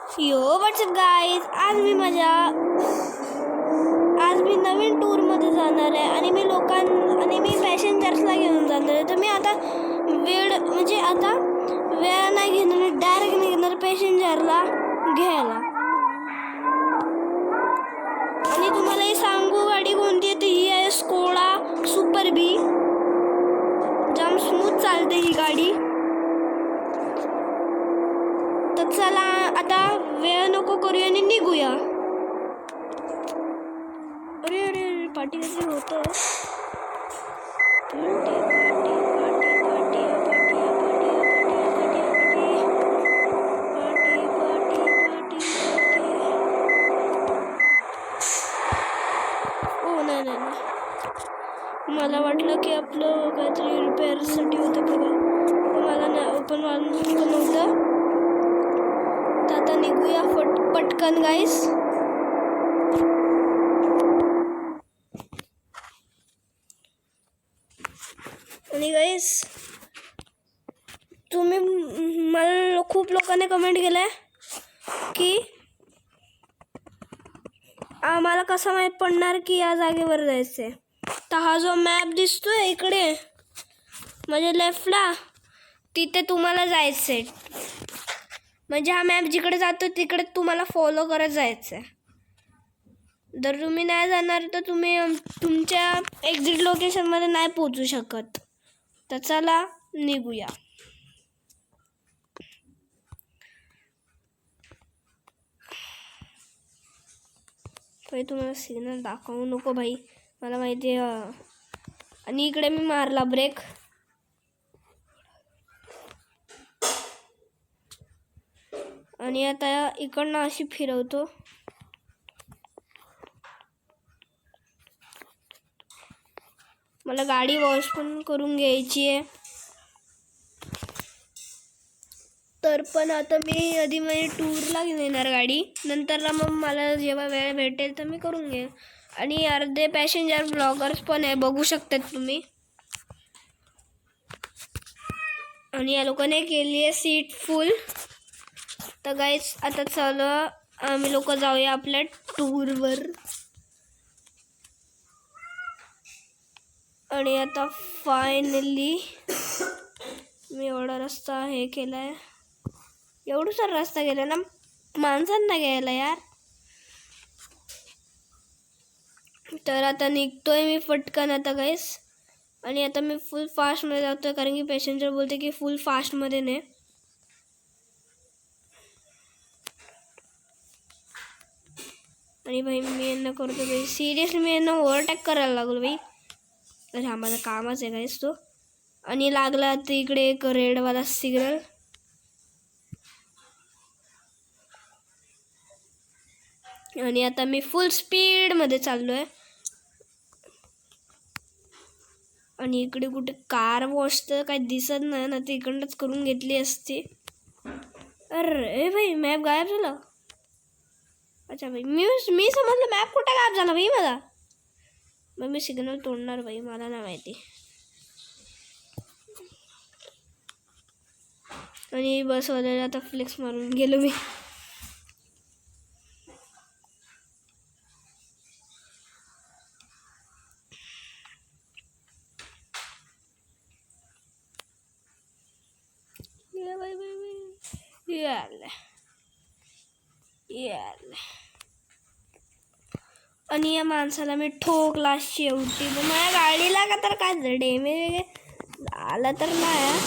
यो WhatsApp guys, आज मी नवीन टूरमध्ये जाणार आहे आणि मी पॅसेंजर्सला घेऊन जाणार आहे. तर मी आता वेळ नाही घेणार, डायरेक्ट निघणार पॅसेंजरला घ्यायला. आणि तुम्हाला हे सांगू गाडी कोणती आहे, तर ही आहे स्कोडा सुपर बी. जाम स्मूथ चालते ही गाडी. तर चला आता वेळ नको करूया आणि निघूया. अरे अरे अरे पार्टी कशी होतं. मला वाटलं की आपलं काहीतरी रिपेअरसाठी होतं बघा, मला नाही ओपन नव्हतं. तर आता निघूया पटकन गाईस. आणि गाईस तुम्ही मला खूप लोकांनी कमेंट केलं की आम्हाला कसं माहीत पडणार की या जागेवर जायचं आहे. तर हा जो मॅप दिसतोय इकडे म्हणजे लेफ्टला, तिथे तुम्हाला जायचं आहे. म्हणजे हा मॅप जिकडे जातो तिकडे तुम्हाला फॉलो करत जायचं आहे. जर तुम्ही नाही जाणार तर तुम्ही तुमच्या एक्झिट लोकेशनमध्ये नाही पोहोचू शकत. तर चला निघूया. भाई तुम्हाला सिग्नल दाखवू नको भाई, मला माहिती आहे. आणि इकडे मी मारला ब्रेक. आणि आता इकडनं अशी फिरवतो. मला गाडी वॉश पण करून घ्यायची आहे. तर पण आता मी आधी माझी टूरला घेणार गाडी, नंतरला मग मला जेव्हा वेळ भेटेल तर मी करून घेईन. आणि अर्धे पॅसेंजर ब्लॉगर्स पण आहे, बघू शकतात तुम्ही. आणि या लोकांनी केली आहे सीट फुल. तर गाईज आता चला आम्ही लोक जाऊया आपल्या टूरवर. आणि आता फायनली मी एवढा रस्ता हे केलाय, एवढा रस्ता गेला ना माणसांना घ्यायला यार. तर आता निघतोय मी पटकन आता गाईस. आणि आता मी फुल फास्टमध्ये जातोय कारण की पॅसेंजर बोलते की फुल फास्टमध्ये ने. आणि भाई मी यांना करतो भाई, सिरियसली मी यांना ओव्हरटेक करायला लागलो भाई. तर हा माझा कामच आहे गाईस तो. आणि लागला तर इकडे एक रेडवाला सिग्नल. आणि आता मी फुल स्पीडमध्ये चाललो आहे. आणि इकडे कुठे कार वॉश तर काही दिसत नाही ना, ते इकडनंच करून घेतली असती. अरे भाई मॅप गायब झाला. अच्छा भाई मी समजलं मॅप कुठे गायब झाला भाई माझा. मग मी सिग्नल तोडणार भाई, मला नाही माहिती. आणि बसवाल्याला आता फ्लेक्स मारून गेलो मी. आणि या माणसाला मी ठोकला शेवटी. माझ्या गाडीला का तर काय डॅमेज झालं तर नाही,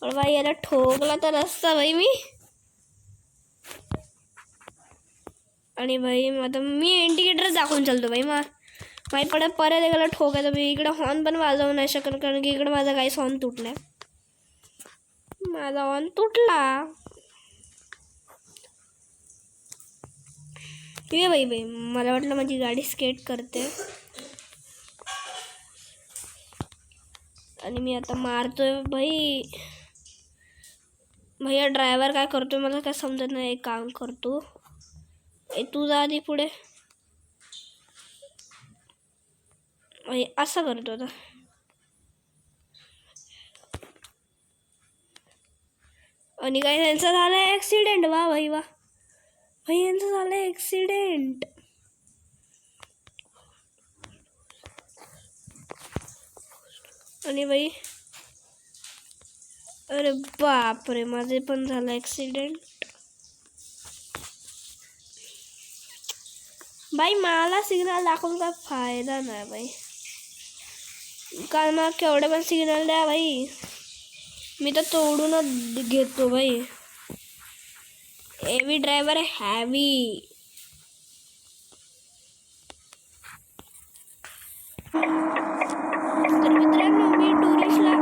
पण बाई याला ठोकला तर असता बाई मी. आणि बाई आता मी इंडिकेटर दाखवून चालतो बाई. माहीत पडत परत एकाला ठोकायचं बाई. इकडं हॉर्न पण वाजवू नाही शकत कारण की इकडं माझा काहीच हॉर्न तुटलाय. माझा हॉर्न तुटला. बाई मला वाटलं माझी गाडी स्केट करते. आणि मी आता मारतोय भाई. भैया ड्रायव्हर काय करतोय मला काय समजत नाही. एक काम करतो, तू जा आधी पुढे. असं करतो आता. आणि काय त्यांचा झाला ॲक्सिडेंट. वा भाई वा भाई, यांचं झालं ॲक्सिडेंट. आणि बाई अरे बापरे, माझे पण झालं ॲक्सिडेंट. बाई मला सिग्नल दाखवून काय फायदा नाही बाई, कारण मला केवढे पण सिग्नल द्या बाई, मी तर तोडूनच घेतो बाई. हेवी ड्रायव्हर आहे, हॅवी. तर मित्रांनो, मी टुरिस्टला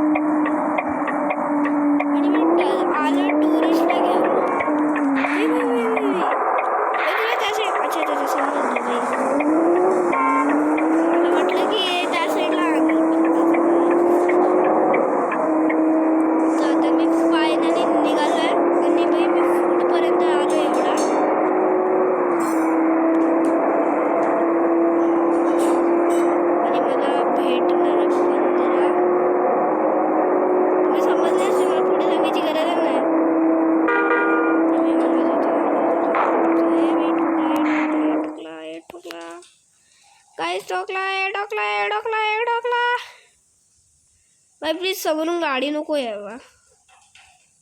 आणि मी आलो टुरिस्टला घेऊन. तुला त्याचे अच्छा त्याच्या समजलं बाई, मला म्हटलं की त्या साईडला आणेल. तर आता मी फायनली निघालोय आणि बाई मी फूडपर्यंत आलो एवढा. आणि मला भेटणार 15. तुम्ही समजले असेल, मला पुढे सांगायची गरज नाही. काय टोकला बाई, प्लीज समोरून गाडी नको यावा.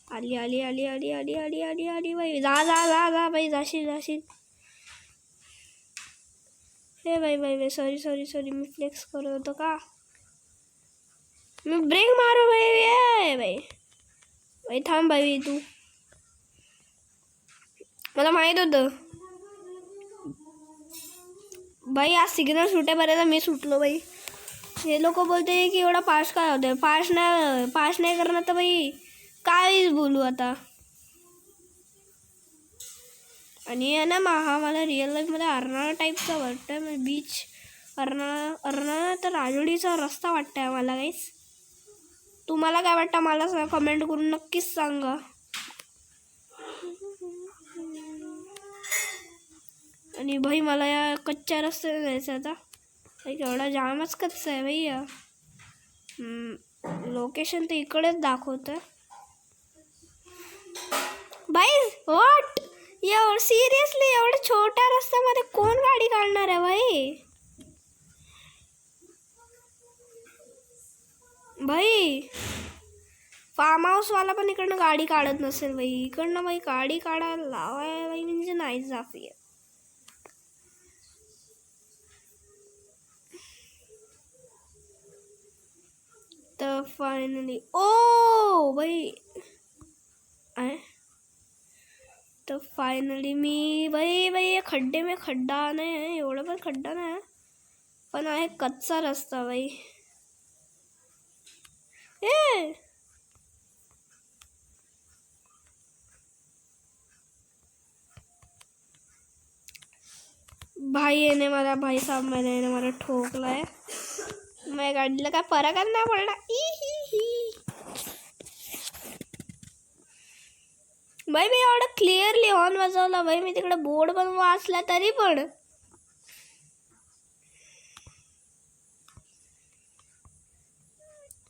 आली आली आली आली आली आली आली आली बाई, जा जा जा जा बाई, जाशील जाशील. हे बाई बाई बाई, सॉरी सॉरी सॉरी, मी फ्लेक्स करत होतो का, मी ब्रेक मारू बाई. बाई बाई थांब बाई, तू मला माहीत होतं बाई, आज सिग्नल सुटेपर्यंत मी सुटलो बाई. हे लोक बोलते की एवढा पास काय होतं, पास नाही करणार तर बाई काय बोलू आता. आणि आहे ना मला रिअल लाईफमध्ये अर्नाळा टाईपचा वाटतं आहे, बीच अर्नाळा तर राजोडीचा रस्ता वाटतं आहे मला गाईस. तुम्हाला काय वाटतं मला कमेंट करून नक्कीच सांगा. आणि भाई मला या कच्च्या रस्त्याने जायचं आता, एवढा जामच कच्चा आहे भैया. लोकेशन तर इकडेच दाखवतं भाई. व्हॉट, सिरियसली एवढ्या छोट्या रस्त्यामध्ये कोण गाडी काढणार आहे भाई. भाई फार्म हाऊसवाला पण इकडनं गाडी काढत नसेल भाई, इकडनं भाई गाडी काढायला लावाय भाई म्हणजे नाही जाफी. तर फायनली ओ भाई तर फायनली मी भाई खड्डे में खड्डा नाही आहे, एवढं पण खड्डा नाही आहे, पण आहे कच्चा रस्ता भाई. ए भाई ने मला भाई साहब मैंने मला ठोकला आहे. माझ्या गाडीला काय फरकच नाही पडला. भाई मी एवढं क्लिअरली हॉर्न वाजवला भाई, मी तिकडे बोर्ड पण वाचला तरी पण.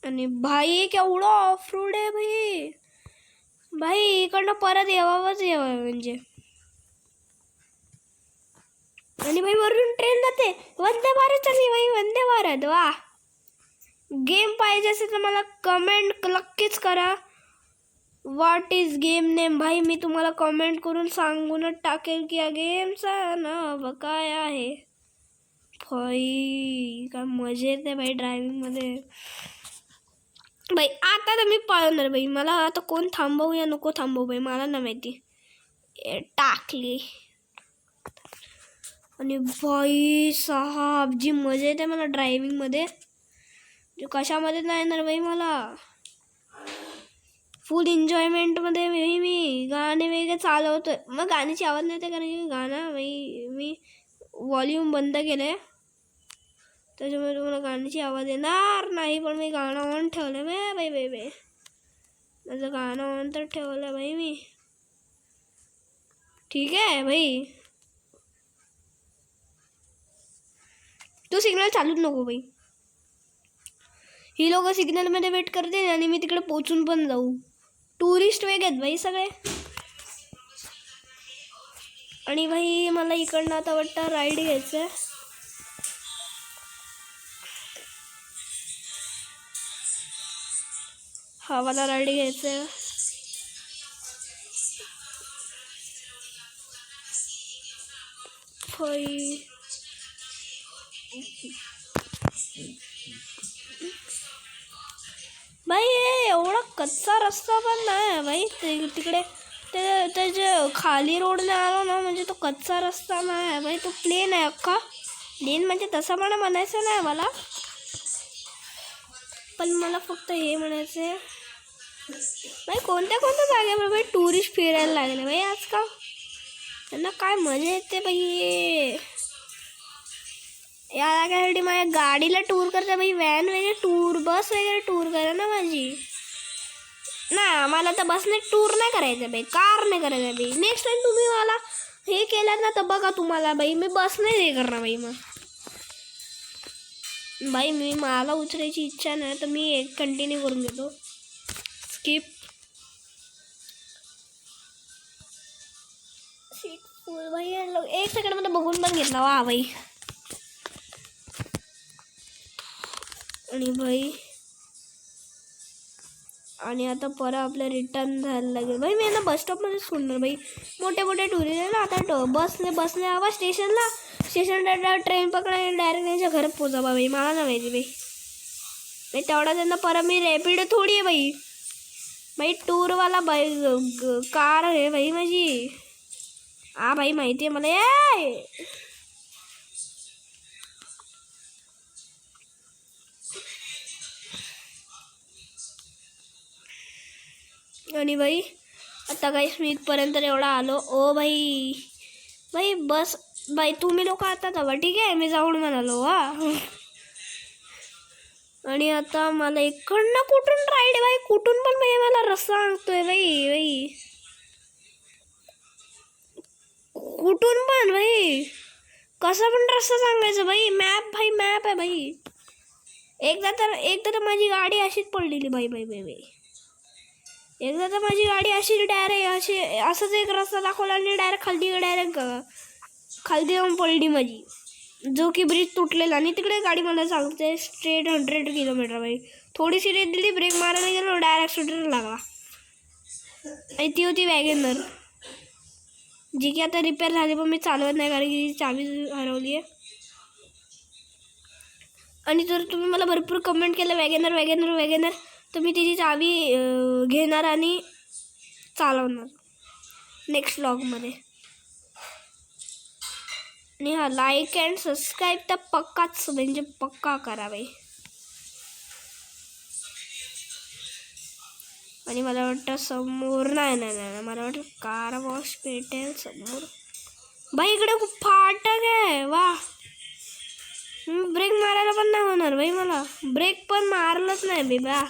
आणि भाई केवढं ऑफ रोड आहे भाई. भाई इकडनं परत यावंच म्हणजे. आणि भाई वरून ट्रेन जाते, वंदे भारत चालली भाई, वंदे भारत. वा, गेम पाहिजे असेल तर मला कमेंट नक्कीच करा. व्हॉट इज गेम नेम भाई, मी तुम्हाला कमेंट करून सांगूनच टाकेल की या गेमचा नाव काय आहे. भाई काय मजा येते भाई ड्रायव्हिंगमध्ये भाई. आता तर मी पळणार भाई, मला आता कोण थांबवू या नको थांबवू भाई, मला नाही माहिती. टाकली. आणि भाई साहब जी मजा येते मला ड्रायव्हिंगमध्ये, कशामध्ये नाही येणार भाई मला. फुल एन्जॉयमेंटमध्ये मी गाणे वगैरे चालवतोय. मग गाण्याची आवाज नाही येते कारण की गाणं मी व्हॉल्यूम बंद केलं आहे, त्याच्यामुळे तुम्हाला गाण्याची आवाज येणार नाही. पण मी गाणं ऑन ठेवलं बाई बाई बाई, माझं गाणं ऑन तर ठेवलं भाई मी. ठीक आहे भाई, तू सिग्नल चालूच नको भाई. ही लोक सिग्नलमध्ये वेट करते आणि मी तिकडे पोचून पण जाऊ. टुरिस्ट वेग आहेत भाई सगळे. आणि भाई मला इकडनं आता वाटतं राईड घ्यायचं आहे. हा मला राईड घ्यायचं आहे. भाई एवढा कच्चा रस्ता पण नाही भाई. तिकडे ते जे खाली रोडने आलो ना म्हणजे तो कच्चा रस्ता नाही आहे भाई. तो प्लेन आहे अख्खा. प्लेन म्हणजे तसं मला म्हणायचं नाही मला, पण मला फक्त हे म्हणायचं आहे भाई कोणत्या कोणत्या जागेवर भाई टुरिस्ट फिरायला लागले भाई आजकाल. त्यांना काय मजा येते भाई. या जागेसाठी माझ्या गाडीला टूर करता भाई. व्हॅन वगैरे टूर, बस वगैरे टूर करा ना माझी. नाही मला तर बसने टूर नाही करायचं भाई, कार नाही करायचं भाई. नेक्स्ट टाइम तुम्ही मला हे केलं ना तर बघा तुम्हाला भाई मी बसने हे करणार भाई. मग भाई मला उचलायची इच्छा नाही तर मी एक कंटिन्यू करून घेतो. स्किप. सीट फुल भाई. एक सेकंडमध्ये बघून पण घेतला वा भाई. आणि भाई आणि आता परत आपल्या रिटर्न जायला लागेल भाई. मी ना बस स्टॉपमध्ये सोडणार भाई. मोठे मोठे टुरिस्ट आहे ना आता बसने हवा स्टेशनला. ट्रेन पकडायला डायरेक्ट त्यांच्या घरात पोचा भाई. मला नाही माहिती भाई. तेवढा त्यांना परत मी रॅपिड थोडी आहे भाई. भाई टूरवाला बाई कार आहे भाई माझी. हा भाई माहिती आहे मला. आणि भाई आता काहीच मी इथपर्यंत एवढा आलो. ओ भाई भाई बस भाई तुम्ही लोक आता जावा ठीक आहे. मी जाऊन म्हणालो हा. आणि आता मला इकडनं कुठून राईड भाई कुठून पण भाई मला रस्ता सांगतोय भाई. कुठून पण भाई कसा पण रस्ता सांगायचा भाई. मॅप आहे भाई. एकदा तर माझी गाडी अशीच पडलेली भाई. एकदा तर माझी गाडी अशी डायरेक्ट असंच एक रस्ता दाखवला आणि डायरेक्ट खालती जाऊन पडली माझी. जो की ब्रिज तुटलेला आणि तिकडे गाडी मला सांगते स्ट्रेट 100 किलोमीटर भाई. थोडीशी रेत दिली, ब्रेक मारायला गेलो, डायरेक्ट स्कूटर लागला. आणि ती होती वॅगनर जी की आता रिपेअर झाली पण मी चालवत नाही कारण की चावी हरवली आहे. आणि जर तुम्ही मला भरपूर कमेंट केलं वॅगनर तर मी तिची चावी घेणार आणि चालवणार नेक्स्ट व्लॉगमध्ये. आणि हा लाईक अँड सबस्क्राईब तर पक्काच म्हणजे पक्का करा बाई. आणि मला वाटतं समोर नाही मला वाटतं कार वॉश भेटेल समोर भाई. इकडे खूप फाटक आहे वा. ब्रेक मारायला पण नाही होणार भाई. मला ब्रेक पण मारलंच नाही बी बा.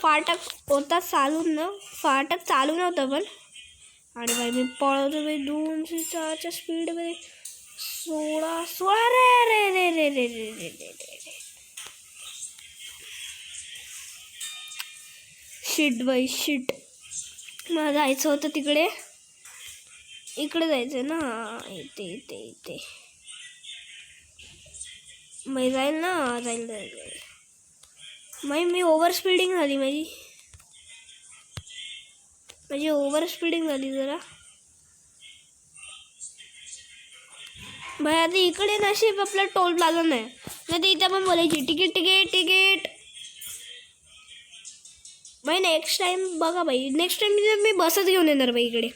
फाटक होता फाटक चालू नव्हतं पण. आणि भाई मी पळवतो भाई 204च्या स्पीडमध्ये. 16 रे. शिट बाई शिट. मला जायचं होतं तिकडे. इकडे जायचं ना. इथे मी जाईल ना. जाईल मी ओव्हर स्पीडिंग झाली माझी ओव्हर स्पीडिंग झाली जरा भाई. आता इकडे नशीब आपला टोल प्लाझा नाही तर इथे पण बोलायची तिकीट भाई. नेक्स्ट टाइम बघा भाई. नेक्स्ट टाइम मी बसच घेऊन येणार भाई इकडे.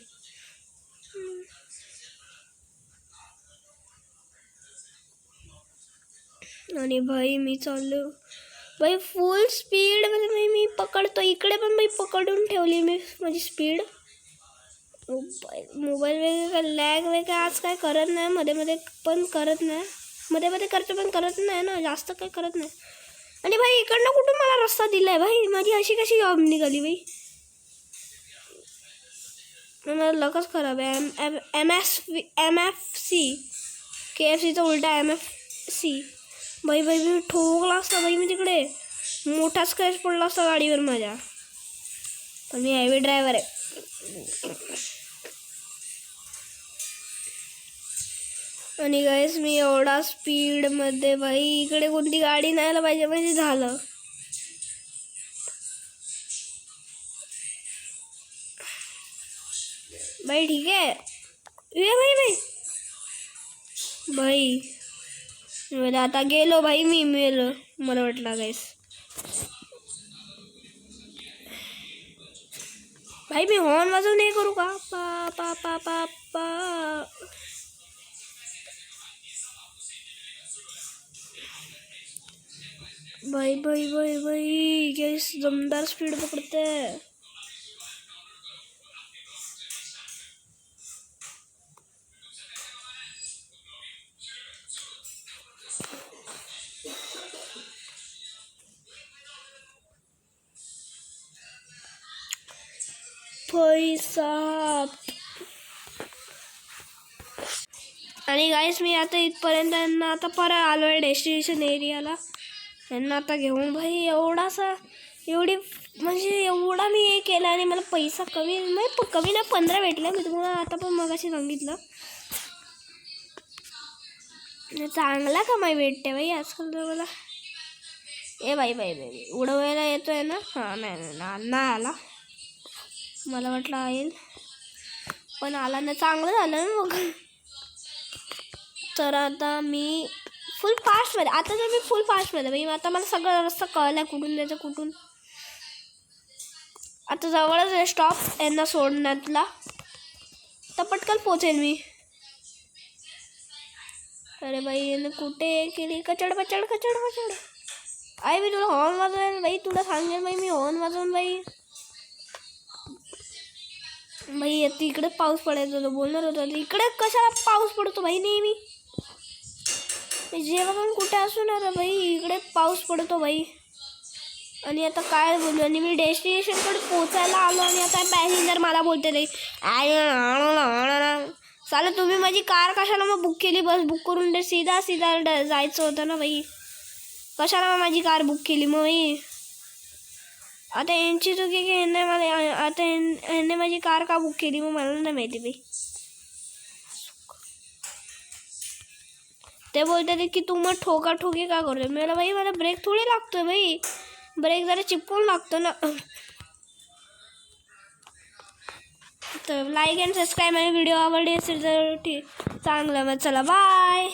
आणि भाई मी चाललो भाई फुल स्पीडमध्ये मी पकडतो. इकडे पण भाई पकडून ठेवली मी माझी स्पीड. मोबाईल वगैरे लॅग वगैरे आज काय करत नाही. मध्ये पण करत नाही. मध्ये करतो पण करत नाही ना. जास्त काय करत नाही. आणि भाई इकडनं कुठून मला रस्ता दिलाय भाई. माझी अशी कशी जॉब निघाली भाई. मला लकच खराब आहे. MFC KFCचा उलटा MFC भाई. मी ठोकला असता भाई. मी तिकडे मोठा स्क्रॅच पडला असता गाडीवर माझ्या. पण मी हेवी ड्रायव्हर आहे. आणि गाईस मी एवढा स्पीडमध्ये भाई इकडे कोणती गाडी नाही आला पाहिजे म्हणजे झालं. भाई ठीक आहे ये भाई भाई आता गेलो भाई मी मेलो मला वाटलं गाईस. भाई मी हॉर्न वाजवून हे करू का पा पा पा पा पा. भाई भाई भाई भाई गाईस दमदार स्पीड पकडते. पैसा. आणि गाईस मी आता इथपर्यंत यांना आता परत आलो आहे डेस्टिनेशन एरियाला. यांना आता घेऊन भाई एवढी म्हणजे एवढा मी हे केलं आणि मला पैसा कमी ना 15 भेटला. मी तुम्हाला आता पण मगाशी सांगितलं. चांगला कमाई भेटते बाई आजकाल तर मला. ए बाई बाई बाई उडवायला येतोय ना. हां नाही आला. मला वाटलं येईल पण आला ना. चांगलं झालं ना मग. तर आता मी फुल फास्टमध्ये फुल फास्टमध्ये बाई. आता मला सगळं रस्ता कळलं कुठून द्यायचं कुठून. आता जवळच आहे स्टॉप यांना सोडण्यातला. तर पटकन पोचेल मी. अरे बाई यांना कुठे केली कचड बचड कचड बचड. आई मी तुला हॉर्न वाजवेल बाई. तुला सांगेल बाई मी हॉर्न वाजवून बाई. भाई आता इकडे पाऊस पडायचा होता बोलणार होता. इकडे कशाला पाऊस पडतो भाई नेहमी. जेव्हा पण कुठे असू ना भाई इकडे पाऊस पडतो भाई. आणि आता काय बोलू. आणि मी डेस्टिनेशनकडे पोचायला आलो आणि आता पॅसेंजर मला बोलते नाही चालेल तुम्ही माझी कार कशाला मग बुक केली. बस बुक करून सीधा जायचं होतं ना भाई. कशाला माझी कार बुक केली मग भाई. आता यांची चुकी की यांनी माझी कार का बुक केली मग मला नाही माहिती बाई. ते बोलतात की तू मग ठोकी का करतोय. मला बाई मला ब्रेक थोडी लागतोय बाई. ब्रेक जरा चिपकून लागतो ना. तर लाईक अँड सबस्क्राईब. माझी व्हिडिओ आवडली असेल तर ठीक चांगलं. मग चला बाय.